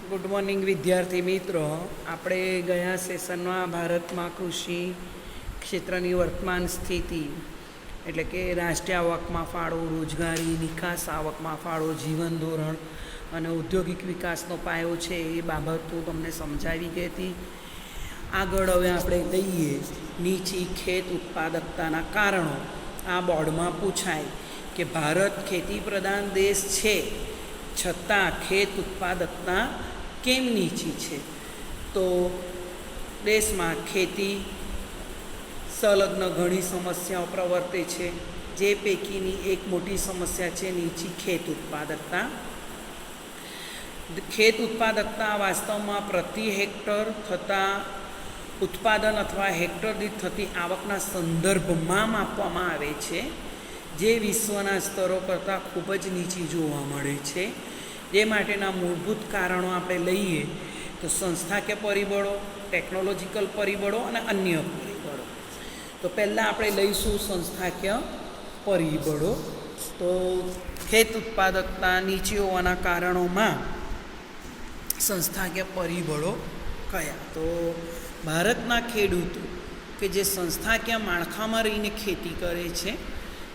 Good morning વિદ્યાર્થી મિત્રો. આપણે ગયા સેશનમાં ભારતમાં કૃષિ ક્ષેત્રની વર્તમાન સ્થિતિ એટલે કે રાષ્ટ્રીય આવકમાં ફાળો, રોજગારી, નિકાસ આવકમાં ફાળો, જીવન ધોરણ અને ઔદ્યોગિક વિકાસનો પાયો છે એ બાબતો તમને સમજાવી ગઈ હતી. આગળ હવે આપણે લઈએ નીચી ખેત ઉત્પાદકતાના કારણો. આ બોર્ડમાં પૂછાય કે ભારત ખેતી પ્રધાન દેશ છે છતાં ખેત ઉત્પાદકતા કેમ નીચી છે? તો દેશમાં ખેતી સંલગ્ન ઘણી સમસ્યાઓ પ્રવર્તે છે, જે પૈકીની એક મોટી સમસ્યા છે નીચી ખેત ઉત્પાદકતા. ખેત ઉત્પાદકતા વાસ્તવમાં પ્રતિ હેક્ટર થતા ઉત્પાદન અથવા હેક્ટર દીઠ થતી આવકના સંદર્ભમાં માપવામાં આવે છે, જે વિશ્વના સ્તરો કરતાં ખૂબ જ નીચી જોવા મળે છે. જે માટેના મૂળભૂત કારણો આપણે લઈએ તો સંસ્થાકીય પરિબળો, ટેકનોલોજીકલ પરિબળો અને અન્ય પરિબળો. તો પહેલાં આપણે લઈશું સંસ્થાકીય પરિબળો. તો ખેત ઉત્પાદકતા નીચી હોવાના કારણોમાં સંસ્થાકીય પરિબળો કયા? તો ભારતના ખેડૂતો કે જે સંસ્થાકીય માળખામાં રહીને ખેતી કરે છે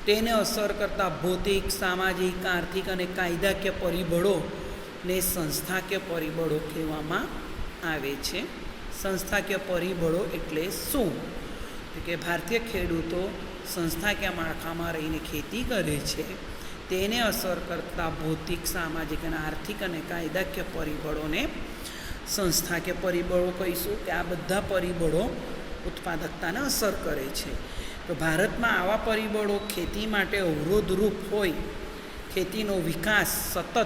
તેને અસર કરતા ભૌતિક, સામાજિક, આર્થિક અને કાયદાકીય પરિબળોને સંસ્થાકીય પરિબળો કહેવામાં આવે છે. સંસ્થાકીય પરિબળો એટલે શું? કે ભારતીય ખેડૂતો સંસ્થાકીય માળખામાં રહીને ખેતી કરે છે તેને અસર કરતા ભૌતિક, સામાજિક અને આર્થિક અને કાયદાકીય પરિબળોને સંસ્થાકીય પરિબળો કહીશું. કે આ બધા પરિબળો ઉત્પાદકતાને અસર કરે છે. તો ભારતમાં આવા પરિબળો ખેતી માટે અવરોધરૂપ હોય, ખેતીનો વિકાસ સતત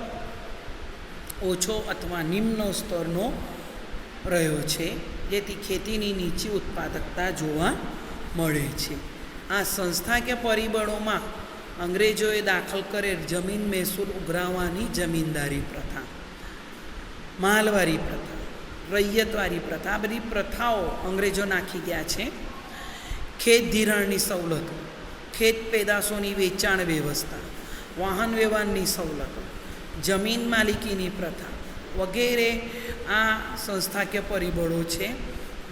ઓછો અથવા નિમ્ન સ્તરનો રહ્યો છે, જેથી ખેતીની નીચી ઉત્પાદકતા જોવા મળે છે. આ સંસ્થાકીય પરિબળોમાં અંગ્રેજોએ દાખલ કરેલ જમીન મહેસૂલ ઉઘરાવવાની જમીનદારી પ્રથા, માલવારી પ્રથા, રૈયતવારી પ્રથા, આ બધી પ્રથાઓ અંગ્રેજો નાખી ગયા છે. ખેત ધિરાણની સવલતો, ખેત પેદાશોની વેચાણ વ્યવસ્થા, વાહન વ્યવહારની સવલતો, જમીન માલિકીની પ્રથા વગેરે આ સંસ્થાકીય પરિબળો છે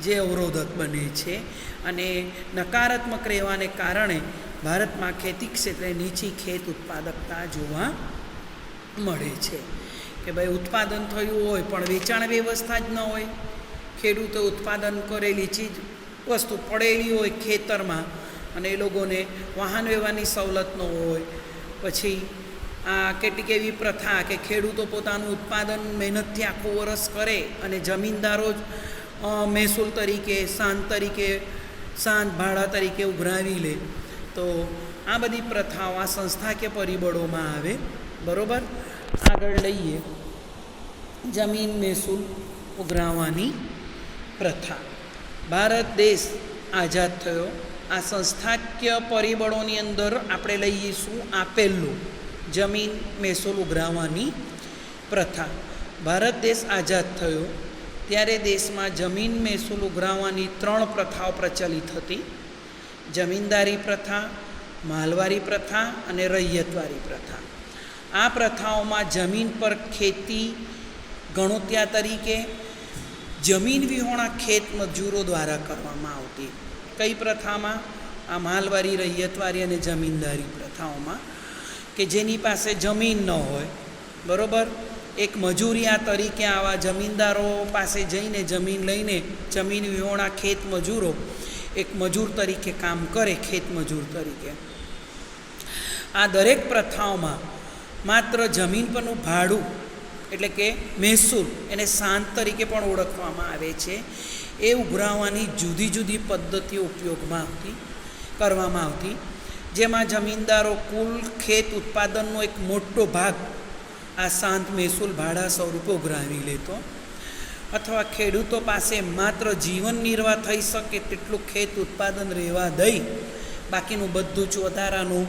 જે અવરોધક બને છે અને નકારાત્મક રહેવાને કારણે ભારતમાં ખેતી ક્ષેત્રે નીચી ખેત ઉત્પાદકતા જોવા મળે છે. કે ભાઈ ઉત્પાદન થયું હોય પણ વેચાણ વ્યવસ્થા જ ન હોય, ખેડૂતો ઉત્પાદન કરેલી ચીજ વસ્તુ પડેલી હોય ખેતરમાં અને એ લોકોને વાહન વ્યવહારની સવલત ન હોય. પછી આ કેટલીક એવી પ્રથા કે ખેડૂતો પોતાનું ઉત્પાદન મહેનતથી આખું વરસ કરે અને જમીનદારો જ મહેસૂલ તરીકે, સાંત ભાડા તરીકે ઉઘરાવી લે. તો આ બધી પ્રથાઓ આ સંસ્થાકીય પરિબળોમાં આવે. બરાબર. આગળ લઈએ જમીન મહેસૂલ ઉઘરાવવાની પ્રથા. ભારત દેશ આઝાદ થયો. આ સંસ્થાકીય પરિબળોની અંદર આપણે લઈશું આ પહેલું, જમીન મહેસૂલ ઉઘરાવવાની પ્રથા. ભારત દેશ આઝાદ થયો ત્યારે દેશમાં જમીન મહેસૂલ ઉઘરાવવાની 3 પ્રથાઓ પ્રચલિત હતી: જમીનદારી પ્રથા, માલવારી પ્રથા અને રૈયતવારી પ્રથા. આ પ્રથાઓમાં જમીન પર ખેતી ગણોત્યા તરીકે જમીન વિહોણા ખેત મજૂરો દ્વારા કરવામાં આવતી. કઈ પ્રથામાં? આ માલવારી, રૈયતવારી અને જમીનદારી પ્રથાઓમાં. કે જેની પાસે જમીન ન હોય, બરાબર, એક મજૂરિયા તરીકે આવા જમીનદારો પાસે જઈને જમીન લઈને જમીન વિહોણા ખેત મજૂરો એક મજૂર તરીકે કામ કરે, ખેત મજૂર તરીકે. આ દરેક પ્રથાઓમાં માત્ર જમીન પરનું ભાડું એટલે કે મહેસૂલ, એને સાંત તરીકે પણ ઓળખવામાં આવે છે, એ ઉઘરાવવાની જુદી જુદી પદ્ધતિઓ ઉપયોગમાં કરવામાં આવતી. જેમાં જમીનદારો કુલ ખેત ઉત્પાદનનો એક મોટો ભાગ આ સાંત મહેસૂલ ભાડા સ્વરૂપે ઉઘરાવી લેતો, અથવા ખેડૂતો પાસે માત્ર જીવન નિર્વાહ થઈ શકે તેટલું ખેત ઉત્પાદન રહેવા દઈ બાકીનું બધું જ વધારાનું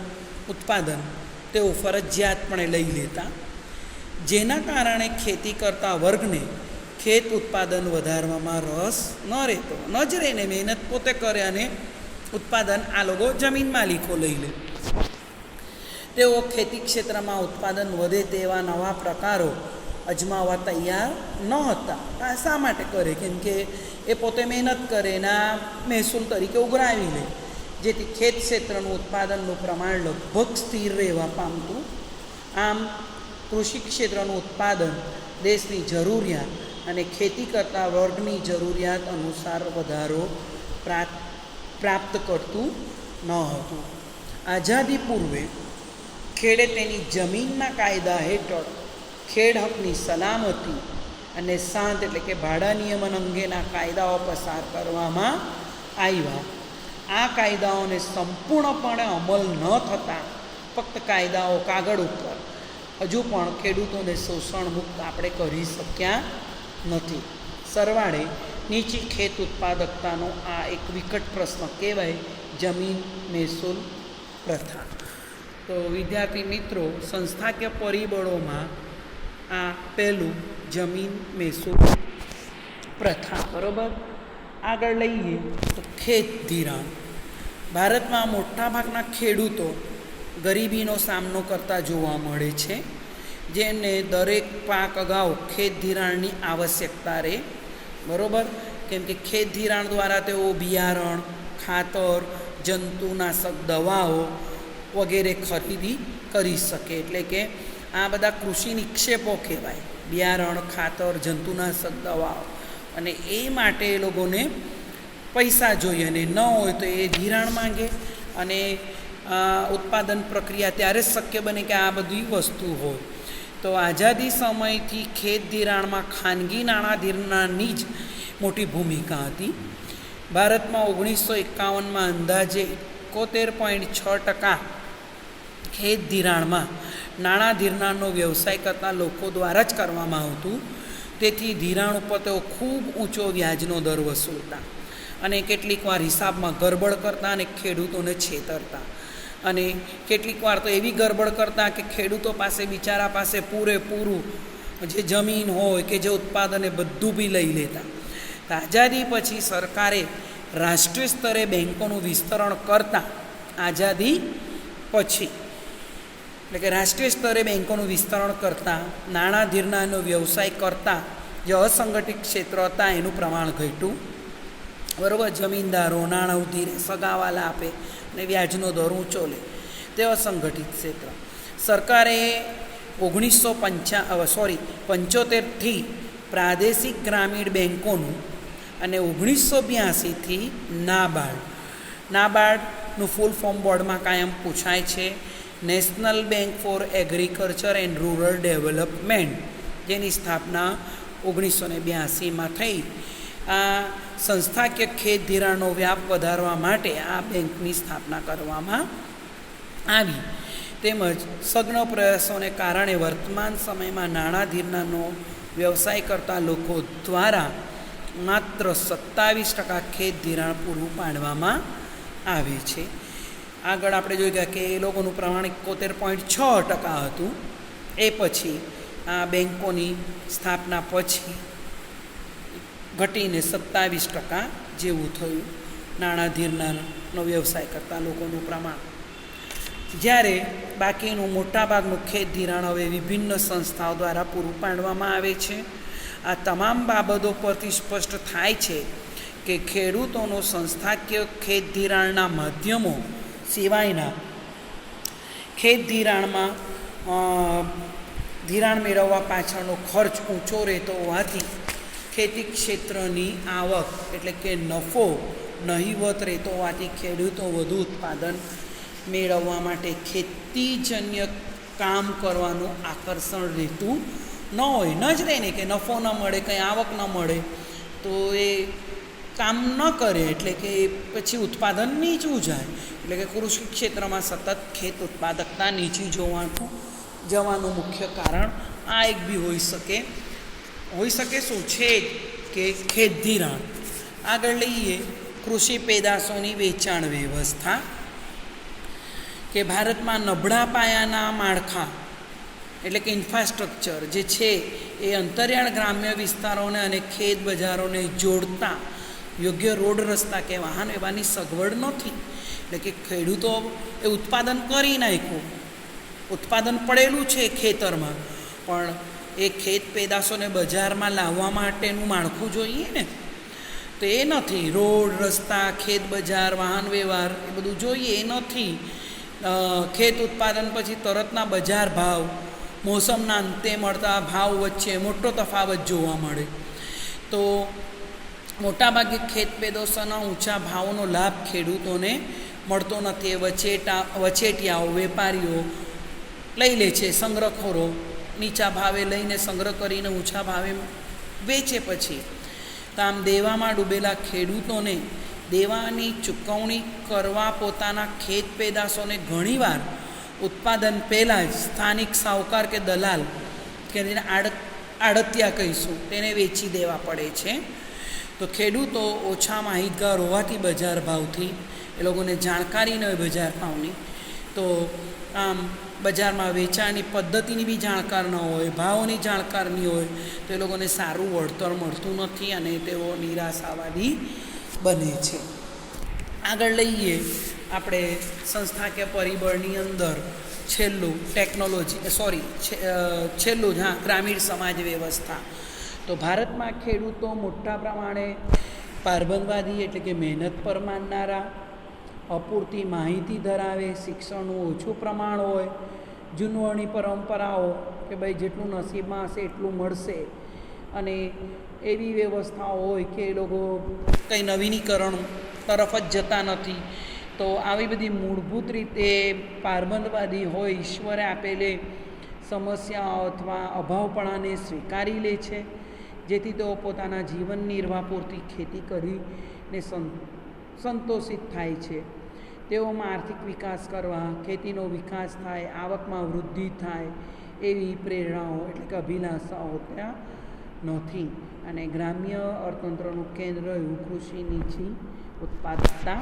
ઉત્પાદન તેઓ ફરજિયાતપણે લઈ લેતા. જેના કારણે ખેતી કરતા વર્ગને ખેત ઉત્પાદન વધારવામાં રસ ન રહેતો, ન જ રહીને મહેનત પોતે કરે અને ઉત્પાદન આ લોકો જમીન માલિકો લઈ લે. તેઓ ખેતી ક્ષેત્રમાં ઉત્પાદન વધે તેવા નવા પ્રકારો અજમાવવા તૈયાર ન હતા. આ શા માટે કરે? કેમ કે એ પોતે મહેનત કરે એના મહેસૂલ તરીકે ઉઘરાવી લે, જેથી ખેત ક્ષેત્રનું ઉત્પાદનનું પ્રમાણ લગભગ સ્થિર રહેવા પામતું. આમ કૃષિ ક્ષેત્રનું ઉત્પાદન દેશની જરૂરિયાત અને ખેતી કરતા વર્ગની જરૂરિયાત અનુસાર વધારો પ્રાપ્ત કરતું ન હતું. આઝાદી પૂર્વે ખેડે તેની જમીનના કાયદા હેઠળ ખેડ હકની સલામતી અને શાંત એટલે કે ભાડા નિયમન અંગેના કાયદાઓ પસાર કરવામાં આવ્યા. આ કાયદાઓને સંપૂર્ણપણે અમલ ન થતાં ફક્ત કાયદાઓ કાગળ ઉપર હજુ પણ ખેડૂતોને શોષણ મુક્ત આપણે કરી શક્યા નથી. સરવાળે નીચી ખેત ઉત્પાદકતાનો આ એક વિકટ પ્રશ્ન કહેવાય, જમીન મહેસૂલ પ્રથા. તો વિદ્યાર્થી મિત્રો, સંસ્થાકીય પરિબળોમાં આ પહેલું જમીન મહેસૂલ પ્રથા. બરાબર. આગળ લઈએ તો ખેત ધિરાણ. ભારતમાં મોટાભાગના ખેડૂતો ગરીબીનો સામનો કરતા જોવા મળે છે, જેને દરેક પાક અગાઉ ખેત ધિરાણની આવશ્યકતા રહે. બરાબર. કેમ કે ખેત ધિરાણ દ્વારા તેઓ બિયારણ, ખાતર, જંતુનાશક દવાઓ વગેરે ખરીદી કરી શકે. એટલે કે આ બધા કૃષિ નિક્ષેપો કહેવાય, બિયારણ, ખાતર, જંતુનાશક દવાઓ. અને એ માટે એ લોકોને પૈસા જોઈએ, અને ન હોય તો એ ધિરાણ માંગે. અને ઉત્પાદન પ્રક્રિયા ત્યારે જ શક્ય બને કે આ બધી વસ્તુ હોય. તો આઝાદી સમયથી ખેત ધિરાણમાં ખાનગી નાણાં ધિરાણની જ મોટી ભૂમિકા હતી. ભારતમાં 1951માં અંદાજે 71.6% ખેત ધિરાણમાં નાણાં ધિરાણનો વ્યવસાય કરતા લોકો દ્વારા જ કરવામાં આવતું. તેથી ધિરાણ ઉપર તેઓ ખૂબ ઊંચો વ્યાજનો દર વસૂલતા અને કેટલીક વાર હિસાબમાં ગરબડ કરતા અને ખેડૂતોને છેતરતા. અને કેટલીક વાર તો એવી ગરબડ કરતા કે ખેડૂતો પાસે, બિચારા પાસે પૂરેપૂરું જે જમીન હોય કે જે ઉત્પાદન એ બધું બી લઈ લેતા. આઝાદી પછી સરકારે રાષ્ટ્રીય સ્તરે બેન્કોનું વિસ્તરણ કરતાં, આઝાદી પછી એટલે કે રાષ્ટ્રીય સ્તરે બેન્કોનું વિસ્તરણ કરતાં નાણાં ધિરાણનો વ્યવસાય કરતા જે અસંગઠિત ક્ષેત્ર હતા એનું પ્રમાણ ઘટ્યું. બરાબર. જમીનદારો નાણાં ઉધીરે, સગાવાલા આપે અને વ્યાજનો દર ઊંચો લે, તે અસંગઠિત ક્ષેત્ર. સરકારે 1975થી પ્રાદેશિક ગ્રામીણ બેન્કોનું અને 1982થી નાબાર્ડનું ફૂલ ફોર્મ બોર્ડમાં કાયમ પૂછાય છે, national bank four agriculture and rural development, જેની સ્થાપના 1982માં થઈ. આ સંસ્થાકીય ખેત ધિરાણનો વ્યાપ વધારવા માટે આ બેંકની સ્થાપના કરવામાં આવી. તેમજ સઘન પ્રયાસોને કારણે વર્તમાન સમયમાં નાણાં ધિરાણનો વ્યવસાય કરતા લોકો દ્વારા માત્ર 27% ખેત ધિરાણ પૂરું પાડવામાં આવે છે. આગળ આપણે જોઈ ગયા કે એ લોકોનું પ્રમાણ 71.6% હતું. એ પછી આ બેન્કોની સ્થાપના પછી ઘટીને 27% જેવું થયું નાણાં ધિરાણનો વ્યવસાય કરતા લોકોનું પ્રમાણ. જ્યારે બાકીનું મોટાભાગનું ખેત ધિરાણ હવે વિભિન્ન સંસ્થાઓ દ્વારા પૂરું પાડવામાં આવે છે. આ તમામ બાબતો પરથી સ્પષ્ટ થાય છે કે ખેડૂતોનો સંસ્થાકીય ખેત ધિરાણના માધ્યમો સિવાયના ખેત ધિરાણમાં ધિરાણ મેળવવા પાછળનો ખર્ચ ઊંચો રહેતો હોવાથી ખેતી ક્ષેત્રની આવક એટલે કે નફો નહિવત રહેતો હોવાથી ખેડૂતો વધુ ઉત્પાદન મેળવવા માટે ખેતીજન્ય કામ કરવાનું આકર્ષણ રહેતું ન હોય. ન જ રહે ને કે નફો ન મળે, કંઈ આવક ન મળે તો એ કામ ન કરે, એટલે કે પછી ઉત્પાદન નીચું જાય. એટલે કે કૃષિ ક્ષેત્રમાં સતત ખેત ઉત્પાદકતા નીચી જવાનું મુખ્ય કારણ આ એક બી હોઈ શકે. શું છે કે ખેત ધિરાણ. આગળ લઈએ કૃષિ પેદાશોની વેચાણ વ્યવસ્થા. કે ભારતમાં નબળા પાયાના માળખા એટલે કે ઇન્ફ્રાસ્ટ્રક્ચર જે છે એ અંતરિયાળ ગ્રામ્ય વિસ્તારોને અને ખેત બજારોને જોડતા યોગ્ય રોડ, રસ્તા કે વાહન વ્યવહારની સગવડ નથી. એટલે કે ખેડૂતો એ ઉત્પાદન કરી નાખ્યું, ઉત્પાદન પડેલું છે ખેતરમાં, પણ એ ખેત પેદાશોને બજારમાં લાવવા માટેનું માળખું જોઈએ ને, તો એ નથી. રોડ, રસ્તા, ખેત બજાર, વાહન વ્યવહાર એ બધું જોઈએ, એ નથી. ખેત ઉત્પાદન પછી તરતના બજાર ભાવ, મોસમના અંતે મળતા ભાવ વચ્ચે મોટો તફાવત જોવા મળે. તો મોટાભાગે ખેત પેદાશોના ઊંચા ભાવનો લાભ ખેડૂતોને મળતો નથી. એ વચેટિયાઓ, વેપારીઓ લઈ લે છે, સંગ્રહખોરો નીચા ભાવે લઈને સંગ્રહ કરીને ઊંચા ભાવે વેચે. પછી તો આમ દેવામાં ડૂબેલા ખેડૂતોને દેવાની ચૂકવણી કરવા પોતાના ખેત પેદાશોને ઘણીવાર ઉત્પાદન પહેલાં જ સ્થાનિક સાહુકાર કે દલાલ કે તેને આડતિયા કહીશું તેને વેચી દેવા પડે છે. તો ખેડૂતો ઓછા માહિતગાર હોવાથી બજાર ભાવથી, એ લોકોને જાણકારી ન હોય બજાર ભાવની, તો આમ બજારમાં વેચાણની પદ્ધતિની બી જાણકાર ન હોય, ભાવોની જાણકાર નહીં હોય, તો એ લોકોને સારું વળતર મળતું નથી અને તેઓ નિરાશાવાદી બને છે. આગળ લઈએ આપણે સંસ્થાકીય પરિબળની અંદર છેલ્લું ગ્રામીણ સમાજ વ્યવસ્થા. તો ભારતમાં ખેડૂતો મોટા પ્રમાણે પારબંધવાદી એટલે કે મહેનત પર માનનારા, અપૂરતી માહિતી ધરાવે, શિક્ષણનું ઓછું પ્રમાણ હોય, જૂનવણી પરંપરાઓ કે ભાઈ જેટલું નસીબમાં હશે એટલું મળશે, અને એવી વ્યવસ્થાઓ હોય કે એ લોકો કંઈ નવીનીકરણ તરફ જ જતા નથી. તો આવી બધી મૂળભૂત રીતે પારબંધવાદી હોય, ઈશ્વરે આપેલી સમસ્યાઓ અથવા અભાવપણાને સ્વીકારી લે છે, જેથી તેઓ પોતાના જીવન નિર્વાહ પૂરતી ખેતી કરીને સંતોષિત થાય છે. તેઓમાં આર્થિક વિકાસ કરવા, ખેતીનો વિકાસ થાય, આવકમાં વૃદ્ધિ થાય એવી પ્રેરણાઓ એટલે કે અભિલાષાઓ ત્યાં નથી. અને ગ્રામ્ય અર્થતંત્રનું કેન્દ્ર એવું કૃષિ નીચી ઉત્પાદકતા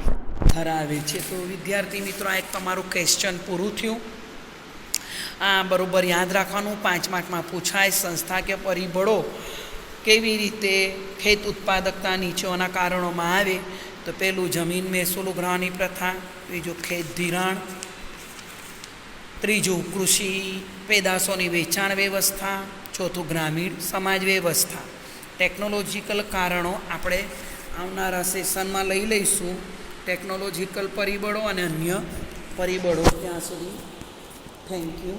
ધરાવે છે. તો વિદ્યાર્થી મિત્રો, આ એક તમારું ક્વેશ્ચન પૂરું થયું. આ બરાબર યાદ રાખવાનું, 5 માર્કમાં પૂછાય. સંસ્થાકીય પરિબળો કેવી રીતે ખેત ઉત્પાદકતા નીચેના કારણોમાં આવે, તો પહેલું જમીન મહેસૂલ ઉઘરાવવાની પ્રથા, બીજું ખેત ધિરાણ, ત્રીજું કૃષિ પેદાશોની વેચાણ વ્યવસ્થા, ચોથું ગ્રામીણ સમાજ વ્યવસ્થા. ટેકનોલોજીકલ કારણો આપણે આવનારા સેશનમાં લઈ લઈશું, ટેકનોલોજીકલ પરિબળો અને અન્ય પરિબળો. ત્યાં સુધી થેન્ક યુ.